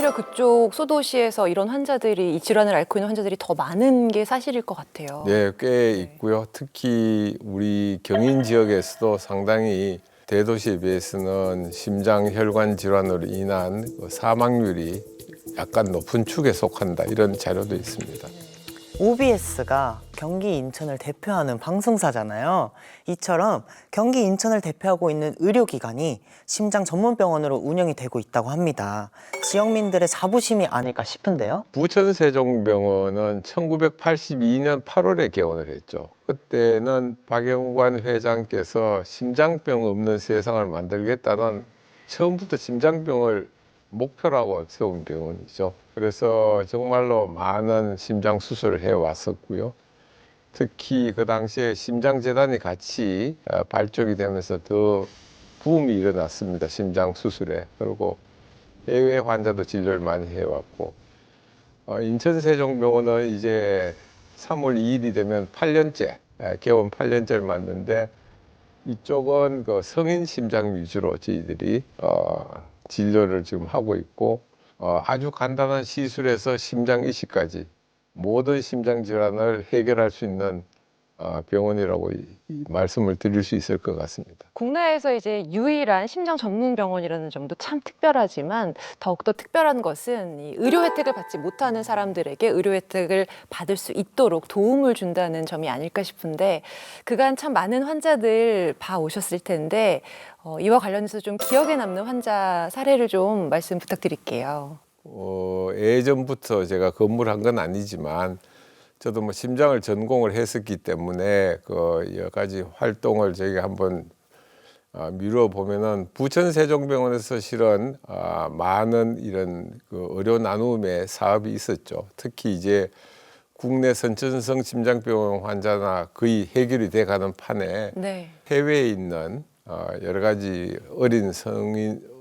오히려 그쪽 소도시에서 이런 환자들이 이 질환을 앓고 있는 환자들이 더 많은 게 사실일 것 같아요. 네, 꽤 있고요. 특히 우리 경인 지역에서도 상당히 대도시에 비해서는 심장혈관 질환으로 인한 그 사망률이 약간 높은 축에 속한다 이런 자료도 있습니다. OBS가 경기 인천을 대표하는 방송사잖아요. 이처럼 경기 인천을 대표하고 있는 의료기관이 심장 전문병원으로 운영이 되고 있다고 합니다. 지역민들의 자부심이 아닐까 싶은데요. 부천세종병원은 1982년 8월에 개원을 했죠. 그때는 박영관 회장께서 심장병 없는 세상을 만들겠다는 처음부터 심장병을 목표로 하고 세운 병원이죠. 그래서 정말로 많은 심장 수술을 해왔었고요. 특히 그 당시에 심장재단이 같이 발족이 되면서 더 붐이 일어났습니다. 심장 수술에. 그리고 해외 환자도 진료를 많이 해왔고, 인천세종병원은 이제 3월 2일이 되면 8년째, 개원 8년째를 맞는데, 이쪽은 그 성인 심장 위주로 저희들이 진료를 지금 하고 있고, 아주 간단한 시술에서 심장 이식까지 모든 심장 질환을 해결할 수 있는 병원이라고 이 말씀을 드릴 수 있을 것 같습니다. 국내에서 이제 유일한 심장 전문 병원이라는 점도 참 특별하지만 더욱더 특별한 것은 이 의료 혜택을 받지 못하는 사람들에게 의료 혜택을 받을 수 있도록 도움을 준다는 점이 아닐까 싶은데 그간 참 많은 환자들 봐 오셨을 텐데 이와 관련해서 좀 기억에 남는 환자 사례를 좀 말씀 부탁드릴게요. 예전부터 제가 근무를 한 건 아니지만 저도 뭐 심장을 전공을 했었기 때문에 그 여러 가지 활동을 저희가 한번 미루어 보면은 부천세종병원에서 실은 많은 이런 그 의료 나눔의 사업이 있었죠. 특히 이제 국내 선천성 심장병 환자나 거의 해결이 돼가는 판에 네. 해외에 있는 여러 가지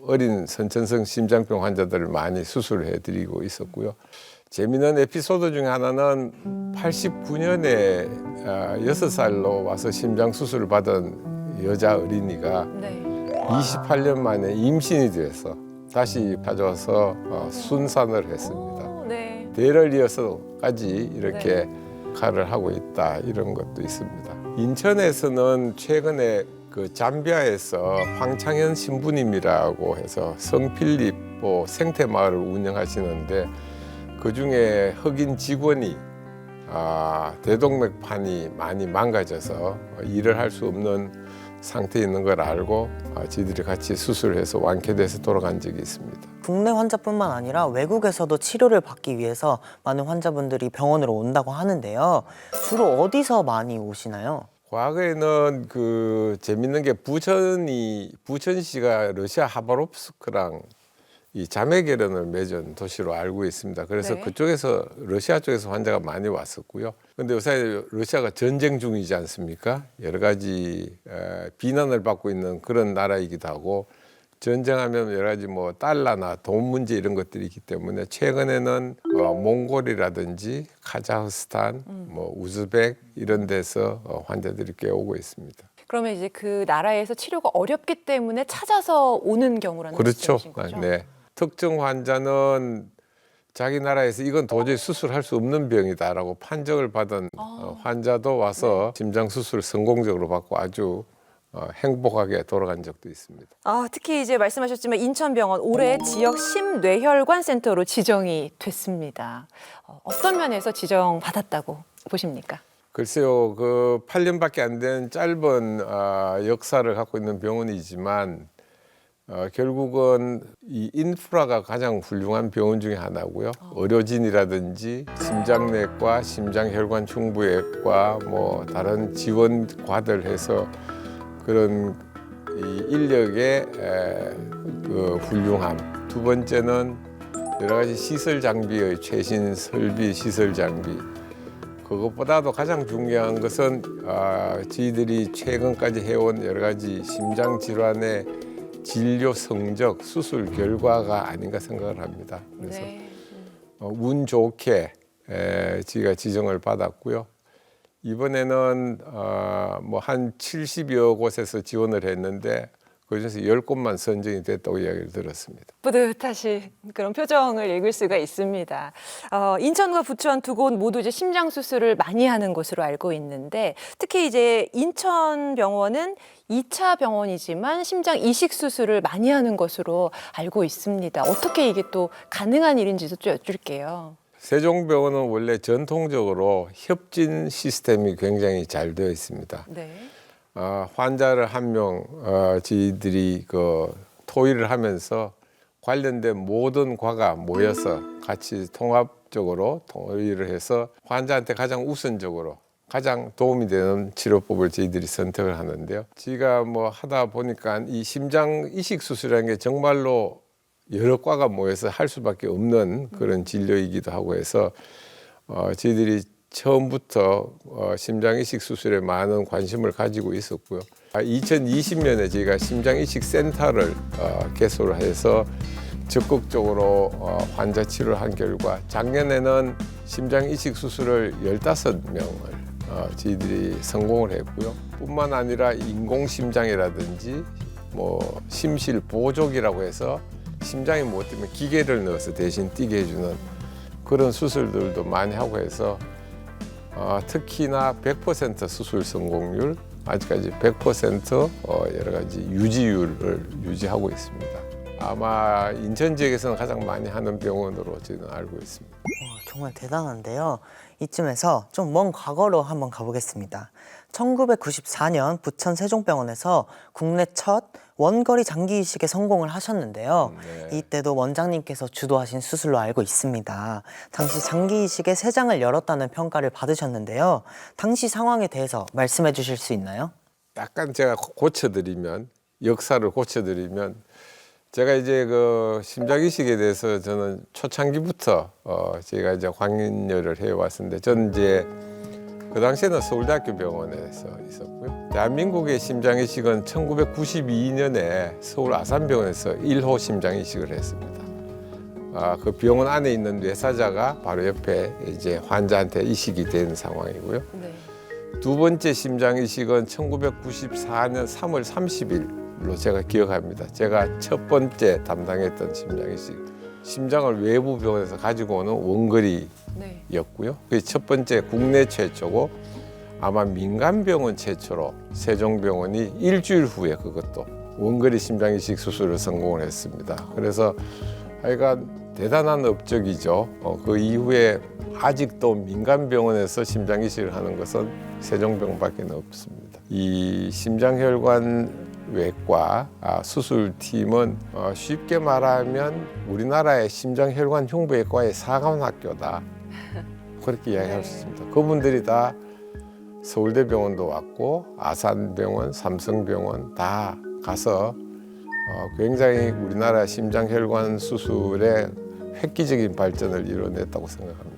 어린 선천성 심장병 환자들을 많이 수술을 해드리고 있었고요. 재미있는 에피소드 중에 하나는 89년에 6살로 와서 심장 수술을 받은 여자 어린이가 네. 28년 만에 임신이 돼서 다시 가져와서 순산을 했습니다. 네. 대를 이어서까지 이렇게 칼을 하고 있다 이런 것도 있습니다. 인천에서는 최근에 그 잠비아에서 황창현 신부님이라고 해서 성필립 생태마을을 운영하시는데 그 중에 흑인 직원이 대동맥판이 많이 망가져서 일을 할 수 없는 상태에 있는 걸 알고 저희들이 같이 수술해서 완쾌돼서 돌아간 적이 있습니다. 국내 환자뿐만 아니라 외국에서도 치료를 받기 위해서 많은 환자분들이 병원으로 온다고 하는데요. 주로 어디서 많이 오시나요? 과거에는 그 재밌는 게 부천시가 러시아 하바롭스크랑 이 자매 결연을 맺은 도시로 알고 있습니다. 그래서 네. 그쪽에서 러시아 쪽에서 환자가 많이 왔었고요. 그런데 요새 러시아가 전쟁 중이지 않습니까? 여러 가지 비난을 받고 있는 그런 나라이기도 하고 전쟁하면 여러 가지 뭐 달러나 돈 문제 이런 것들이 있기 때문에 최근에는 몽골이라든지 카자흐스탄, 뭐 우즈벡 이런 데서 환자들이 꽤 오고 있습니다. 그러면 이제 그 나라에서 치료가 어렵기 때문에 찾아서 오는 경우라는 그렇죠. 말씀이신 거죠? 네. 특정 환자는 자기 나라에서 이건 도저히 수술할 수 없는 병이다라고 판정을 받은 환자도 와서 심장 수술을 성공적으로 받고 아주 행복하게 돌아간 적도 있습니다. 특히 이제 말씀하셨지만 인천병원 올해 지역 심뇌혈관 센터로 지정이 됐습니다. 어떤 면에서 지정받았다고 보십니까? 글쎄요, 그 8년밖에 안 된 짧은 역사를 갖고 있는 병원이지만 결국은 이 인프라가 가장 훌륭한 병원 중에 하나고요. 의료진이라든지 심장내과, 심장혈관 중부외과, 뭐 다른 지원과들 해서 그런 이 인력의 그 훌륭함. 두 번째는 여러 가지 시설 장비의 최신 설비, 시설 장비. 그것보다도 가장 중요한 것은 저희들이 최근까지 해온 여러 가지 심장 질환의 진료 성적, 수술 결과가 아닌가 생각을 합니다. 그래서 운 좋게 저희가 지정을 받았고요. 이번에는 뭐 한 70여 곳에서 지원을 했는데 그중에서 10곳만 선정이 됐다고 이야기를 들었습니다. 뿌듯하신 그런 표정을 읽을 수가 있습니다. 인천과 부천 두 곳 모두 이제 심장 수술을 많이 하는 곳으로 알고 있는데 특히 이제 인천병원은 2차 병원이지만 심장 이식 수술을 많이 하는 것으로 알고 있습니다. 어떻게 이게 또 가능한 일인지도 좀 여쭐게요. 세종병원은 원래 전통적으로 협진 시스템이 굉장히 잘 되어 있습니다. 네. 환자를 한 명 저희들이 토의를 하면서 관련된 모든 과가 모여서 같이 통합적으로 토의를 해서 환자한테 가장 우선적으로 가장 도움이 되는 치료법을 저희들이 선택을 하는데요. 제가 하다 보니까 이 심장 이식 수술이라는 게 정말로 여러 과가 모여서 할 수밖에 없는 그런 진료이기도 하고 해서 저희들이 처음부터 심장 이식 수술에 많은 관심을 가지고 있었고요. 2020년에 저희가 심장 이식 센터를 개소를 해서 적극적으로 환자 치료를 한 결과 작년에는 심장 이식 수술을 15명을 저희들이 성공을 했고요. 뿐만 아니라 인공심장이라든지 심실 보조기라고 해서 심장이 못 뛰면 기계를 넣어서 대신 뛰게 해주는 그런 수술들도 많이 하고 해서 특히나 100% 수술 성공률, 아직까지 100% 여러 가지 유지율을 유지하고 있습니다. 아마 인천 지역에서는 가장 많이 하는 병원으로 저는 알고 있습니다. 정말 대단한데요. 이쯤에서 좀 먼 과거로 한번 가보겠습니다. 1994년 부천 세종병원에서 국내 첫 원거리 장기 이식에 성공을 하셨는데요. 네. 이때도 원장님께서 주도하신 수술로 알고 있습니다. 당시 장기 이식에 3장을 열었다는 평가를 받으셨는데요. 당시 상황에 대해서 말씀해 주실 수 있나요? 약간 제가 고쳐드리면, 역사를 고쳐드리면, 제가 이제 심장 이식에 대해서 저는 초창기부터 제가 이제 광인열을 해왔었는데, 저는 이제 그 당시에는 서울대학교 병원에서 있었고요. 대한민국의 심장 이식은 1992년에 서울 아산병원에서 1호 심장 이식을 했습니다. 그 병원 안에 있는 뇌사자가 바로 옆에 이제 환자한테 이식이 된 상황이고요. 네. 두 번째 심장 이식은 1994년 3월 30일로 제가 기억합니다. 제가 첫 번째 담당했던 심장 이식. 심장을 외부 병원에서 가지고 오는 원거리였고요. 그게 첫 번째 국내 최초고 아마 민간 병원 최초로 세종병원이 일주일 후에 그것도 원거리 심장 이식 수술을 성공을 했습니다. 그래서 하여간 대단한 업적이죠. 그 이후에 아직도 민간 병원에서 심장 이식을 하는 것은 세종병원밖에 없습니다. 이 심장혈관 외과 수술팀은 쉽게 말하면 우리나라의 심장혈관 흉부외과의 사관학교다. 그렇게 이야기할 수 있습니다. 그분들이 다 서울대병원도 왔고 아산병원, 삼성병원 다 가서 굉장히 우리나라 심장혈관 수술의 획기적인 발전을 이뤄냈다고 생각합니다.